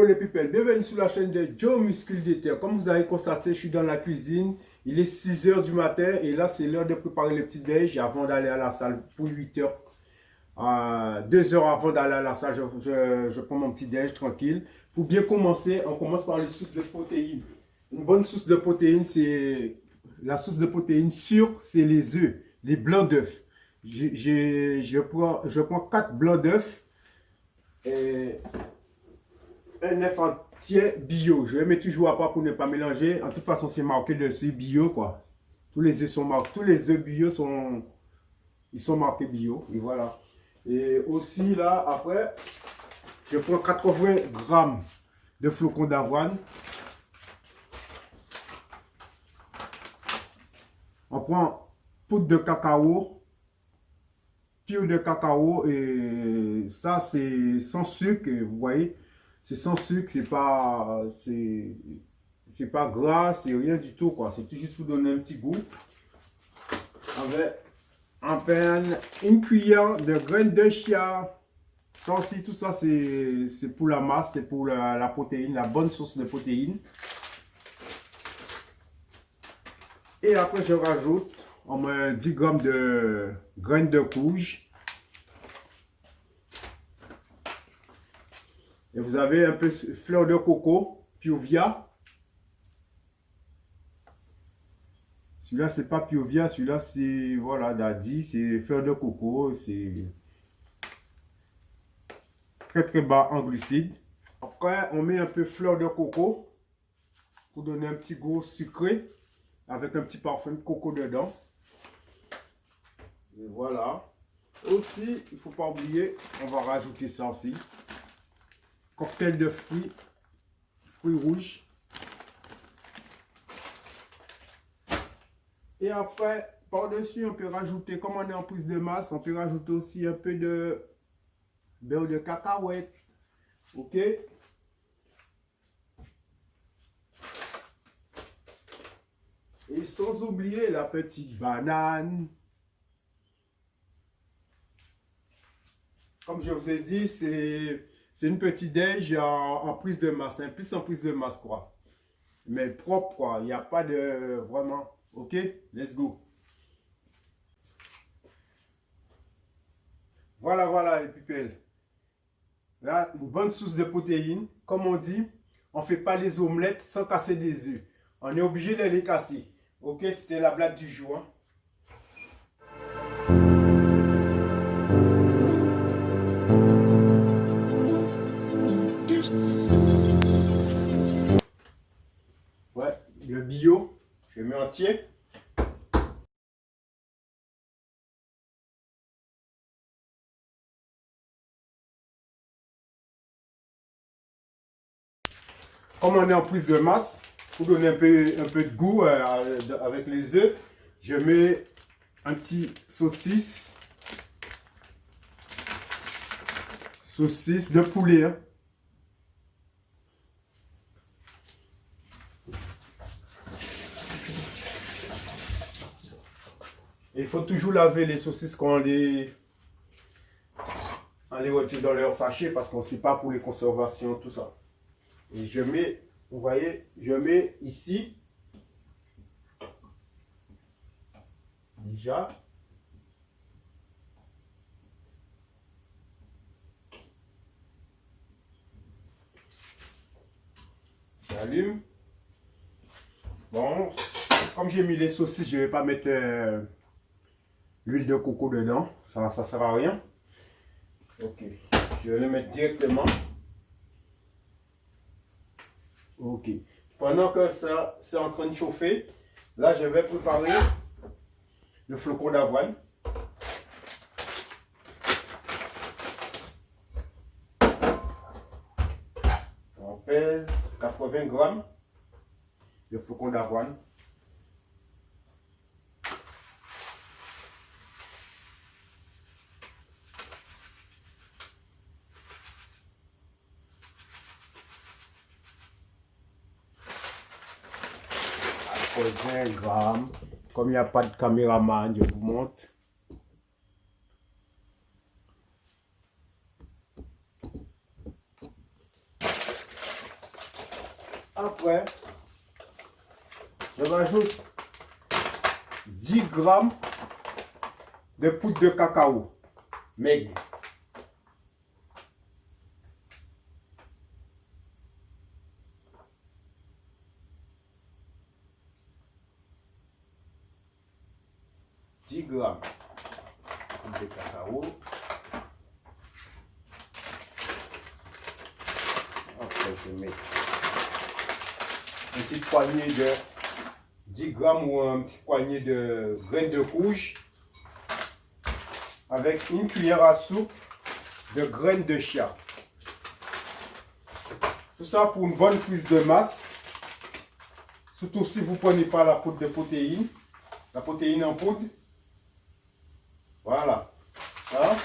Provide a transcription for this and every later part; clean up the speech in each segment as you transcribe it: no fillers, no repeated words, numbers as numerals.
Hello les people, bienvenue sur la chaîne de Joe Muscle Déter. Comme vous avez constaté, je suis dans la cuisine. Il est 6 h du matin et là c'est l'heure de préparer le petit déj avant d'aller à la salle pour 8 h. 2 heures avant d'aller à la salle, je prends mon petit déj tranquille. Pour bien commencer, on commence par les sources de protéines. Une bonne source de protéines, c'est la source de protéines sûre, c'est les œufs, les blancs d'œufs. Je prends 4 blancs d'œufs et un œuf entier bio. Je le mets toujours à part pour ne pas mélanger. En toute façon, c'est marqué dessus bio, quoi. Tous les œufs sont marqués. Tous les œufs bio sont marqués bio. Et voilà. Et aussi là, après, je prends 80 grammes de flocons d'avoine. On prend poudre de cacao, pure de cacao, et ça c'est sans sucre, vous voyez. C'est sans sucre, c'est pas gras, c'est rien du tout, quoi. C'est tout juste pour donner un petit goût. Avec en peine une cuillère de graines de chia. Ça aussi, tout ça c'est pour la masse, c'est pour la protéine, la bonne source de protéines. Et après je rajoute, on met 10 grammes de graines de courge. Et vous avez un peu de fleur de coco, Piovia. Celui-là, c'est pas Piovia, celui-là, c'est, voilà, Daddy, c'est fleur de coco, c'est très très bas en glucides. Après, on met un peu de fleur de coco pour donner un petit goût sucré avec un petit parfum de coco dedans. Et voilà. Aussi, il ne faut pas oublier, on va rajouter ça aussi. Cocktail de fruits rouges. Et après, par-dessus, on peut rajouter, comme on est en prise de masse, on peut rajouter aussi un peu de beurre de cacahuète. Ok? Et sans oublier la petite banane. Comme je vous ai dit, c'est une petite déj en prise de masse, hein, plus en prise de masse, quoi. Mais propre, quoi. Il n'y a pas de vraiment. Ok, let's go. Voilà, voilà, les pupilles. Là, une bonne source de protéines. Comme on dit, on ne fait pas les omelettes sans casser des œufs. On est obligé de les casser. Ok, c'était la blague du jour. Hein. Ouais, le bio, je mets entier. Comme on est en prise de masse, pour donner un peu de goût avec les œufs, je mets un petit saucisse de poulet. Hein. Il faut toujours laver les saucisses quand on les retire dans leur sachet parce qu'on ne sait pas pour les conservations, tout ça. Et je mets, vous voyez, je mets ici, déjà, j'allume. Bon, comme j'ai mis les saucisses, je ne vais pas mettre l'huile de coco dedans, ça ne sert à rien. Ok, je vais le mettre directement. Ok. Pendant que ça c'est en train de chauffer, là je vais préparer le flocon d'avoine. On pèse 80 grammes de flocon d'avoine. Après 20 grammes. Comme il n'y a pas de caméraman, je vous montre. Après, je rajoute 10 grammes de poudre de cacao maigre. Grammes de cacao. Après, je mets une petite poignée de 10 grammes ou un petit poignée de graines de rouge avec une cuillère à soupe de graines de chia. Tout ça pour une bonne prise de masse. Surtout si vous ne prenez pas la poudre de protéines, la protéine en poudre. Voilà. Ça.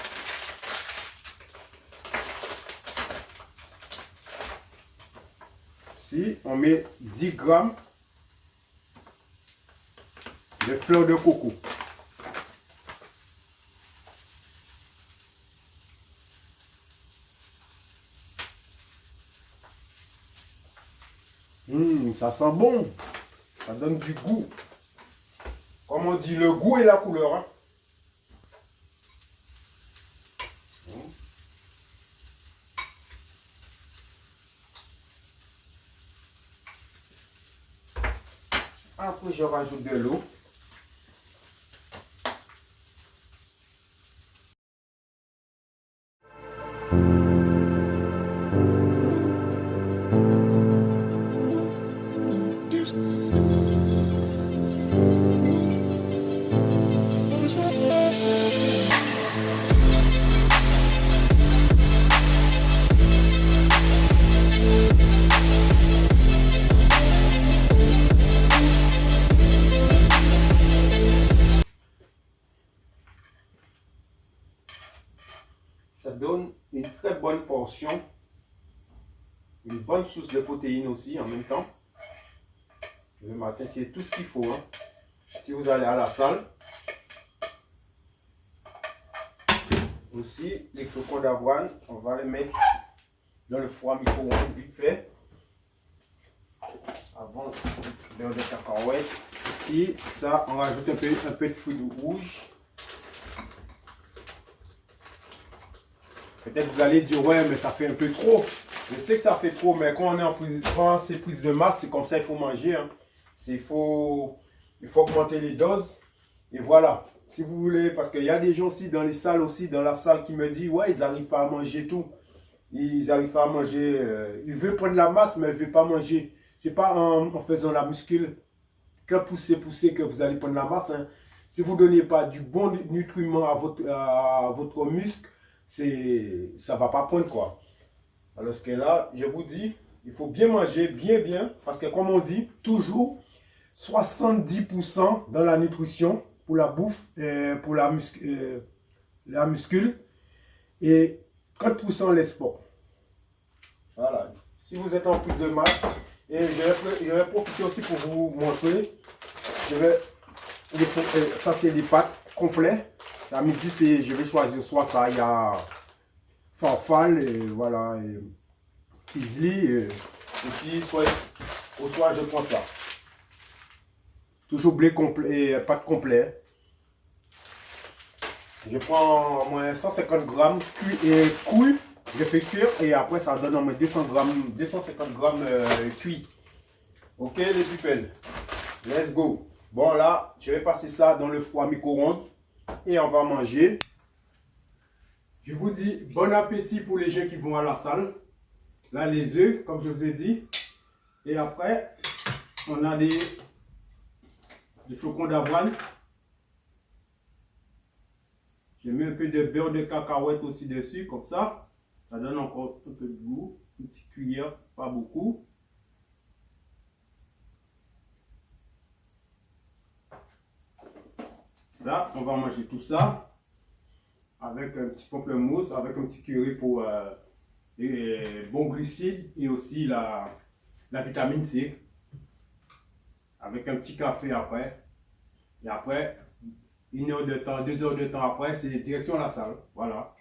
Ici, on met 10 grammes de fleurs de coco. Ça sent bon. Ça donne du goût. Comme on dit, le goût et la couleur. Hein. Après, je rajoute de l'eau. Ça donne une très bonne portion, une bonne source de protéines aussi en même temps. Le matin, c'est tout ce qu'il faut. Hein. Si vous allez à la salle, aussi les flocons d'avoine, on va les mettre dans le four micro-ondes vite fait. Avant beurre de cacahuète. Ici, ça, on rajoute un peu de fruits rouges. Peut-être vous allez dire, ouais, mais ça fait un peu trop. Je sais que ça fait trop, mais quand on est en prise, quand c'est prise de masse, c'est comme ça, il faut manger. Hein. Il faut augmenter les doses. Et voilà. Si vous voulez, parce qu'il y a des gens aussi dans les salles, aussi dans la salle qui me disent, ouais, ils n'arrivent pas à manger tout. Ils n'arrivent pas à manger. Ils veulent prendre la masse, mais ils ne veulent pas manger. Ce n'est pas en faisant la muscule que pousser que vous allez prendre la masse. Hein. Si vous ne donnez pas du bon nutriment à votre muscle, ça ne va pas prendre quoi. Alors que là, je vous dis, il faut bien manger, bien, parce que comme on dit, toujours 70% dans la nutrition pour la bouffe, pour la muscule, et 30% les sports. Voilà. Si vous êtes en prise de masse, et je vais profiter aussi pour vous montrer, ça c'est les pâtes complets. À midi, je vais choisir soit ça, il y a farfalle, et voilà, et Kisly, aussi, au soir je prends ça. Toujours blé complet, et pâte complet. Je prends au moins 150 grammes cuit et couille. Je fais cuire et après ça donne au moins 250 grammes cuit. Ok les pupilles, let's go. Bon là, je vais passer ça dans le four micro-ondes et on va manger. Je vous dis bon appétit pour les gens qui vont à la salle. Là les œufs, comme je vous ai dit. Et après, on a des flocons d'avoine. Je mets un peu de beurre de cacahuète aussi dessus, comme ça. Ça donne encore un peu de goût. Une petite cuillère, pas beaucoup. Là, on va manger tout ça avec un petit pamplemousse, avec un petit curry pour les bons glucides et aussi la vitamine C. Avec un petit café après. Et après, 1 heure de temps, 2 heures de temps après, c'est direction la salle. Voilà.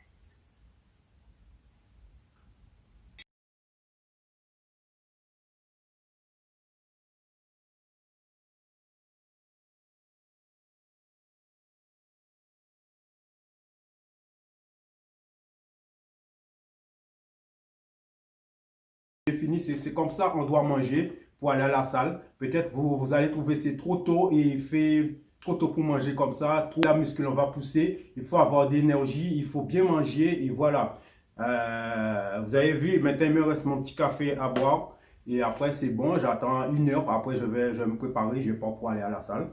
fini, c'est comme ça on doit manger pour aller à la salle. Peut-être vous allez trouver c'est trop tôt et il fait trop tôt pour manger comme ça. Tout la muscle on va pousser. Il faut avoir d'énergie, il faut bien manger et voilà. Vous avez vu, maintenant il me reste mon petit café à boire. Et après c'est bon, j'attends 1 heure. Après je vais me préparer, je pars pour aller à la salle.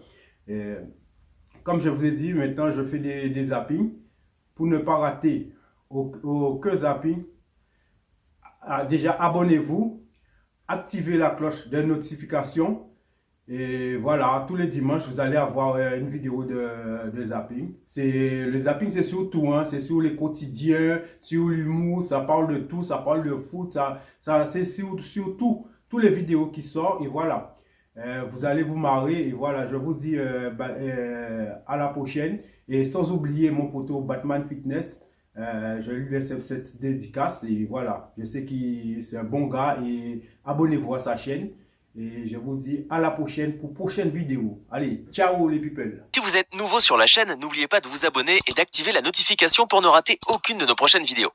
Et, comme je vous ai dit, maintenant je fais des zappings. Pour ne pas rater aucun zapping, déjà abonnez-vous, activez la cloche de notification. Et voilà, tous les dimanches, vous allez avoir une vidéo de zapping. Le zapping, c'est sur tout, hein, c'est sur les quotidiens, sur l'humour, ça parle de tout, ça parle de foot, c'est sur tout, toutes les vidéos qui sortent. Et voilà, vous allez vous marrer. Et voilà, je vous dis à la prochaine. Et sans oublier mon poteau Batman Fitness. Je lui laisse cette dédicace. Et voilà, je sais qu'il c'est un bon gars. Et abonnez-vous à sa chaîne. Et je vous dis à la prochaine pour prochaine vidéo. Allez, ciao les people. Si vous êtes nouveau sur la chaîne, n'oubliez pas de vous abonner et d'activer la notification pour ne rater aucune de nos prochaines vidéos.